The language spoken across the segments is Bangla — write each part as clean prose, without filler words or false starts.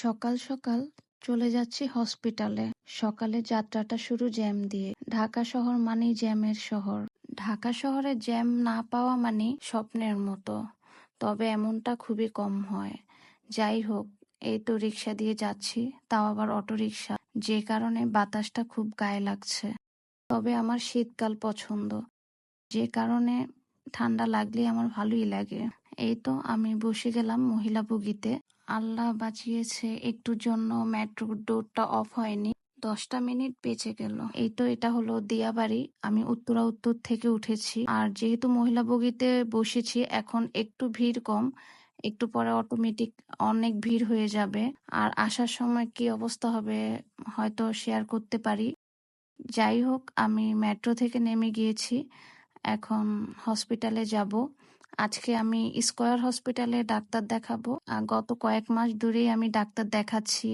সকাল সকাল চলে যাচ্ছি হসপিটালে। সকালে যাত্রাটা শুরু জ্যাম দিয়ে। ঢাকা শহর মানেই জ্যামের শহর। ঢাকা শহরে জ্যাম না পাওয়া মানে স্বপ্নের মতো, তবে এমনটা খুবই কম হয়। যাই হোক, এই তো রিক্সা দিয়ে যাচ্ছি, তাও আবার অটো রিক্সা, যে কারণে বাতাসটা খুব গায়ে লাগছে। তবে আমার শীতকাল পছন্দ, যে কারণে ঠান্ডা লাগলে আমার ভালোই লাগে। এই তো আমি বসে গেলাম মহিলা বগিতে। আল্লাহ বাঁচিয়েছে, একটুর জন্য মেট্রোর ডোরটা অফ হয়নি। 10টা মিনিট বেঁচে গেল। এই তো এটা হলো দিয়াবাড়ি। আমি উত্তরা উত্তর থেকে উঠেছি, আর যেহেতু মহিলা বগিতে বসেছি এখন একটু ভিড় কম, একটু পরে অটোমেটিক অনেক ভিড় হয়ে যাবে। আর আসার সময় কি অবস্থা হবে হয়তো শেয়ার করতে পারি। যাই হোক, আমি মেট্রো থেকে নেমে গিয়েছি, এখন হসপিটালে যাব। আজকে আমি স্কয়ার হসপিটালে ডাক্তার দেখাবো। গত কয়েক মাস ধরেই আমি ডাক্তার দেখাচ্ছি।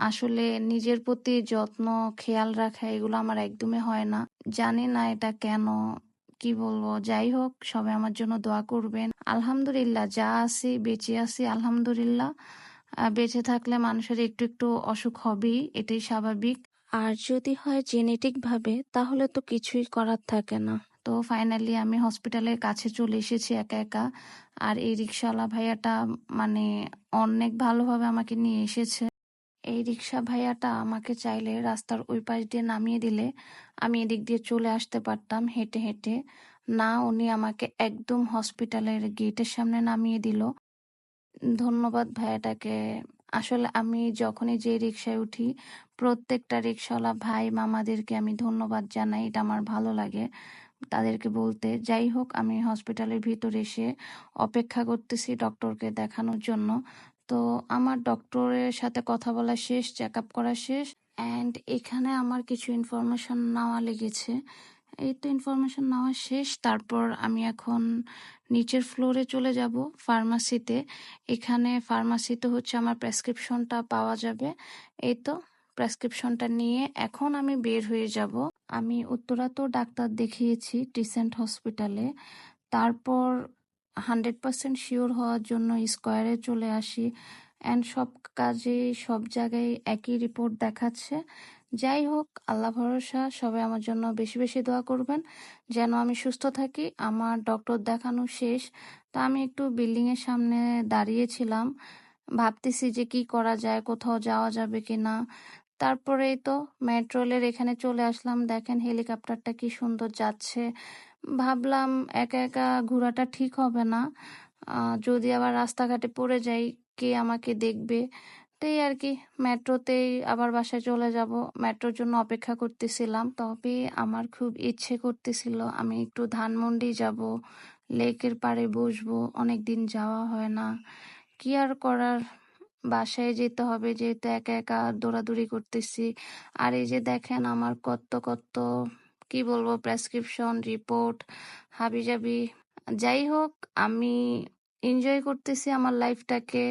আসলে নিজের প্রতি যত্ন, খেয়াল রাখা এগুলো আমার একদমই হয় না। জানি না এটা কেন, কি বলবো। যাই হোক, সবাই আমার জন্য দোয়া করবেন। আলহামদুলিল্লাহ, যা আছি বেঁচে আছি আলহামদুলিল্লাহ। বেঁচে থাকলে মানুষের একটু একটু অসুখ হবেই, এটাই স্বাভাবিক। আর যদি হয় জেনেটিক ভাবে, তাহলে তো কিছুই করার থাকে না। তো ফাইনালি আমি হসপিটালের কাছে চলে এসেছি একা একা। আর এই রিক্সাওয়ালা ভাইয়াটা মানে অনেক ভালোভাবে আমাকে নিয়ে এসেছে। এই রিক্সা ভাইয়াটা আমাকে চাইলে রাস্তার ওই পাশ দিয়ে নামিয়ে দিলে আমি এদিক দিয়ে চলে আসতে পারতাম হেঁটে হেঁটে। না, উনি আমাকে একদম হসপিটালের গেটের সামনে নামিয়ে দিল। ধন্যবাদ ভাইয়াটাকে। আসলে আমি যখনই যে রিক্সায় উঠি, প্রত্যেকটা রিক্সাওয়ালা ভাই মামাদেরকে আমি ধন্যবাদ জানাই, এটা আমার ভালো লাগে তাদেরকে বলতে। যাই হোক, আমি হসপিটালের ভিতরে এসে অপেক্ষা করতেছি ডক্টরকে দেখানোর জন্য। তো আমার ডক্টরের সাথে কথা বলা শেষ, চেক আপ করা শেষ, অ্যান্ড এখানে আমার কিছু ইনফরমেশন নেওয়া লেগেছে। এই তো ইনফরমেশন নেওয়া শেষ, তারপর আমি এখন নিচের ফ্লোরে চলে যাব ফার্মাসিতে। এখানে ফার্মাসিতে হচ্ছে আমার প্রেসক্রিপশনটা পাওয়া যাবে। এই তো প্রেসক্রিপশনটা নিয়ে এখন আমি বের হয়ে যাব। আমি উত্তরা তো ডাক্তার দেখিয়েছি টিসেন্ট হসপিটালে, তারপর 100% শিওর হওয়ার জন্য স্কয়ারে চলে আসি। অ্যান্ড সব কাজে সব জায়গায় একই রিপোর্ট দেখাচ্ছে। যাই হোক, আল্লাহ ভরসা, সবাই আমার জন্য বেশি বেশি দোয়া করবেন যেন আমি সুস্থ থাকি। আমার ডক্টর দেখানো শেষ, তা আমি একটু বিল্ডিং এর সামনে দাঁড়িয়েছিলাম, ভাবতেছি যে কি করা যায়, কোথাও যাওয়া যাবে কিনা। তারপরেই তো মেট্রো রেলের এখানে চলে আসলাম। দেখেন হেলিকপ্টারটা কি সুন্দর যাচ্ছে। ভাবলাম একা একা ঘোরাটা ঠিক হবে না, যদি আবার রাস্তাঘাটে পড়ে যাই কে আমাকে দেখবে। তাই আর কি, মেট্রোতেই আবার বাসায় চলে যাব। মেট্রোর জন্য অপেক্ষা করতেছিলাম, তবে আমার খুব ইচ্ছে করতেছিল আমি একটু ধানমন্ডি যাব, লেকের পাড়ে বসবো, অনেকদিন যাওয়া হয় না। কি আর করার, বাসায় যেতে হবে যেহেতু একা একা দৌড়াদৌড়ি করতেছি। আর এই যে দেখেন আমার কত কত কি বলবো প্রেসক্রিপশন, রিপোর্ট, হাবিজাবি। যাই হোক, আমি এনজয় করতেছি আমার লাইফটাকে।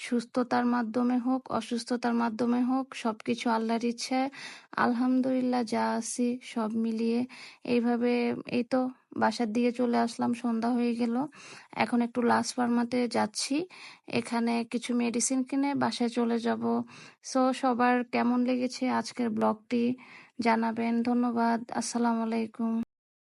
সুস্থতার মাধ্যমে হোক অসুস্থতার মাধ্যমে হোক, সবকিছু আল্লাহর ইচ্ছায় আলহামদুলিল্লাহ যা আছি সব মিলিয়ে এইভাবে। এই তো বাসার দিকে চলে আসলাম, সন্ধ্যা হয়ে গেল। এখন একটু লাস্ট ফার্মাতে যাচ্ছি, এখানে কিছু মেডিসিন কিনে বাসায় চলে যাব। সো সবার কেমন লেগেছে আজকের ব্লগটি জানাবেন। ধন্যবাদ। আসসালামু আলাইকুম।